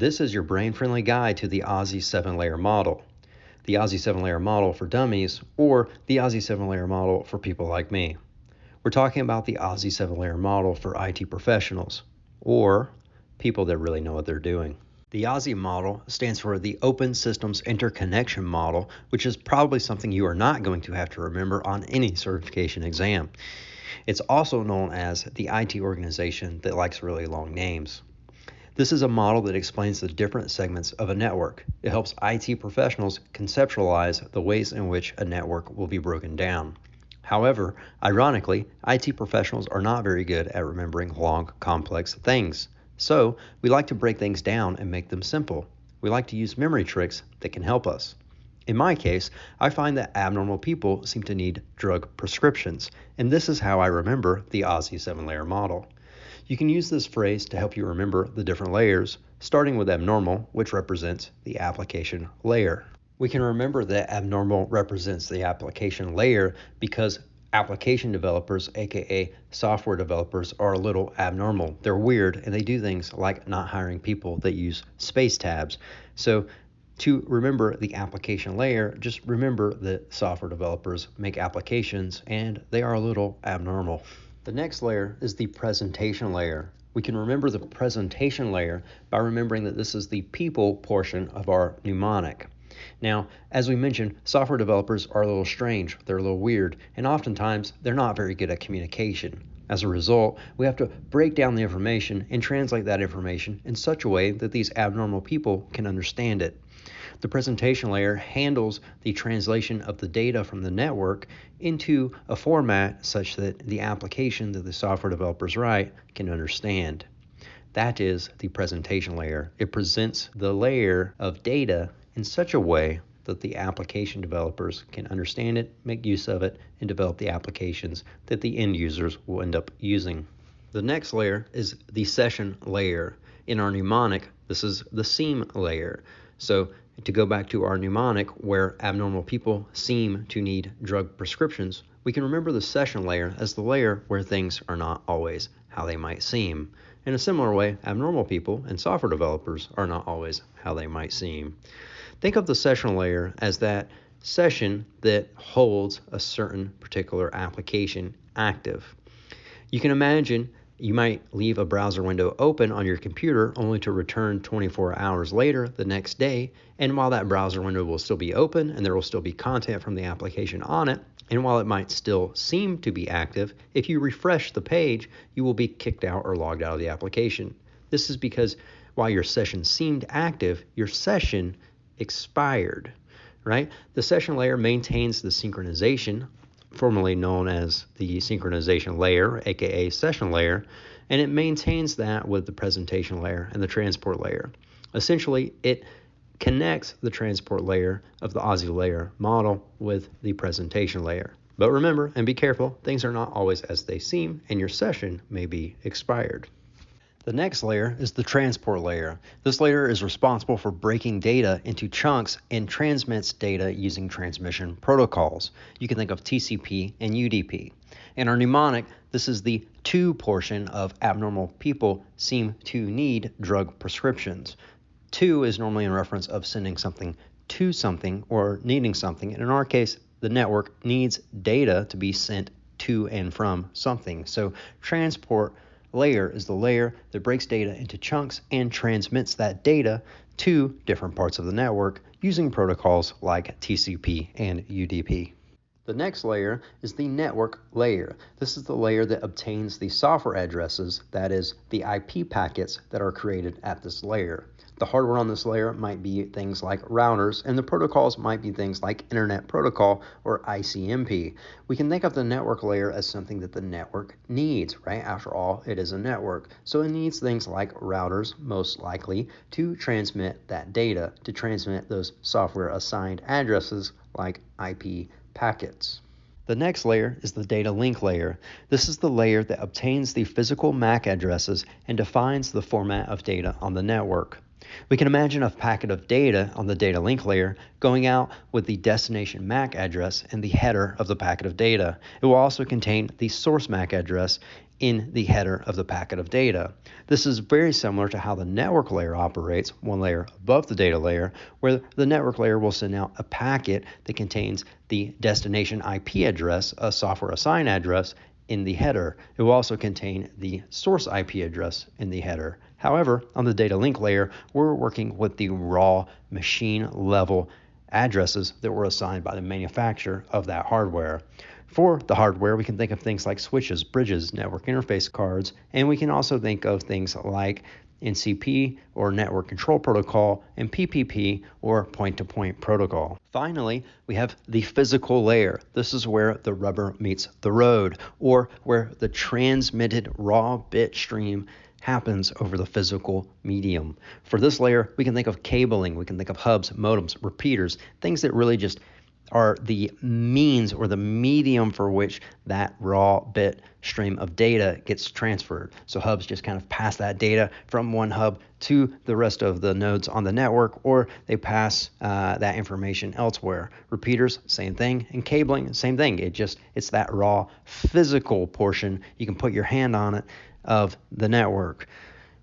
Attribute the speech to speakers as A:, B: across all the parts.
A: This is your brain-friendly guide to the OSI 7-layer model, the OSI 7-layer model for dummies, or the OSI 7-layer model for people like me. We're talking about the OSI 7-layer model for IT professionals, or people that really know what they're doing. The OSI model stands for the Open Systems Interconnection model, which is probably something you are not going to have to remember on any certification exam. It's also known as the IT organization that likes really long names. This is a model that explains the different segments of a network. It helps IT professionals conceptualize the ways in which a network will be broken down. However, ironically, IT professionals are not very good at remembering long, complex things. So, we like to break things down and make them simple. We like to use memory tricks that can help us. In my case, I find that abnormal people seem to need drug prescriptions, and this is how I remember the OSI 7-layer model. You can use this phrase to help you remember the different layers, starting with abnormal, which represents the application layer. We can remember that abnormal represents the application layer because application developers, aka software developers, are a little abnormal. They're weird and they do things like not hiring people that use space tabs. So to remember the application layer, just remember that software developers make applications and they are a little abnormal. The next layer is the presentation layer. We can remember the presentation layer by remembering that this is the people portion of our mnemonic. Now, as we mentioned, software developers are a little strange, they're a little weird, and oftentimes they're not very good at communication. As a result, we have to break down the information and translate that information in such a way that these abnormal people can understand it. The presentation layer handles the translation of the data from the network into a format such that the application that the software developers write can understand. That is the presentation layer. It presents the layer of data in such a way that the application developers can understand it, make use of it, and develop the applications that the end users will end up using. The next layer is the session layer. In our mnemonic, this is the seem layer. So to go back to our mnemonic where abnormal people seem to need drug prescriptions, we can remember the session layer as the layer where things are not always how they might seem. In a similar way, abnormal people and software developers are not always how they might seem. Think of the session layer as that session that holds a certain particular application active. You can imagine you might leave a browser window open on your computer only to return 24 hours later the next day, and while that browser window will still be open and there will still be content from the application on it, and while it might still seem to be active, if you refresh the page, you will be kicked out or logged out of the application. This is because while your session seemed active, your session expired, right? The session layer maintains the synchronization, formerly known as the synchronization layer, aka session layer, and it maintains that with the presentation layer and the transport layer. Essentially, it connects the transport layer of the OSI layer model with the presentation layer. But remember, and be careful, things are not always as they seem, and your session may be expired. The next layer is the transport layer. This layer is responsible for breaking data into chunks and transmits data using transmission protocols. You can think of TCP and UDP. In our mnemonic, this is the to portion of abnormal people seem to need drug prescriptions. To is normally in reference of sending something to something or needing something. And in our case, the network needs data to be sent to and from something. So transport layer is the layer that breaks data into chunks and transmits that data to different parts of the network using protocols like TCP and UDP. The next layer is the network layer. This is the layer that obtains the software addresses, that is, the IP packets that are created at this layer. The hardware on this layer might be things like routers, and the protocols might be things like Internet Protocol or ICMP. We can think of the network layer as something that the network needs, right? After all, it is a network. So it needs things like routers, most likely, to transmit that data, to transmit those software assigned addresses like IP packets. The next layer is the data link layer. This is the layer that obtains the physical MAC addresses and defines the format of data on the network. We can imagine a packet of data on the data link layer going out with the destination MAC address and the header of the packet of data. It will also contain the source MAC address in the header of the packet of data. This is very similar to how the network layer operates, one layer above the data layer, where the network layer will send out a packet that contains the destination IP address, a software assigned address, in the header. It will also contain the source IP address in the header. However, on the data link layer, we're working with the raw machine level addresses that were assigned by the manufacturer of that hardware. For the hardware, we can think of things like switches, bridges, network interface cards, and we can also think of things like NCP or Network Control Protocol and PPP or point-to-point protocol. Finally, we have the physical layer. This is where the rubber meets the road, or where the transmitted raw bit stream happens over the physical medium. For this layer, we can think of cabling, we can think of hubs, modems, repeaters, things that really just are the means or the medium for which that raw bit stream of data gets transferred. So hubs just kind of pass that data from one hub to the rest of the nodes on the network, or they pass that information elsewhere. Repeaters, same thing, and cabling, same thing. It's that raw physical portion, you can put your hand on it, of the network.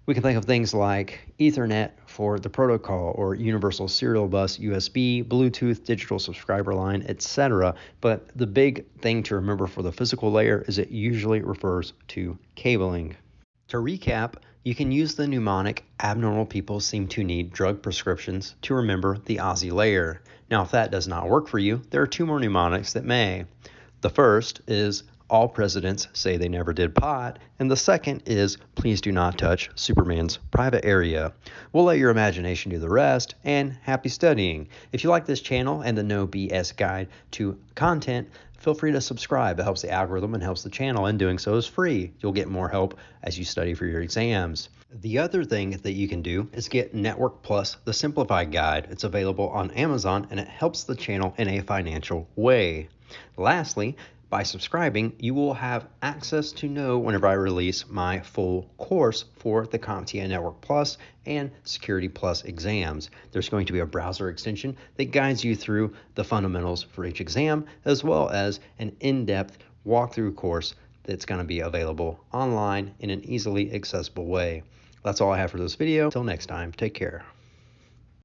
A: We can think of things like Ethernet for the protocol, or Universal Serial Bus, USB, Bluetooth, digital subscriber line, etc. But the big thing to remember for the physical layer is it usually refers to cabling. To recap, you can use the mnemonic "abnormal people seem to need drug prescriptions" to remember the OSI layer. Now, if that does not work for you, there are two more mnemonics that may. The first is "all presidents say they never did pot," and the second is "please do not touch Superman's private area." We'll let your imagination do the rest, and happy studying. If you like this channel and the No BS guide to content, feel free to subscribe. It helps the algorithm and helps the channel, and doing so is free. You'll get more help as you study for your exams. The other thing that you can do is get Network Plus, the Simplified Guide. It's available on Amazon, and it helps the channel in a financial way. Lastly, by subscribing, you will have access to know whenever I release my full course for the CompTIA Network Plus and Security Plus exams. There's going to be a browser extension that guides you through the fundamentals for each exam, as well as an in-depth walkthrough course that's going to be available online in an easily accessible way. That's all I have for this video. Till next time, take care.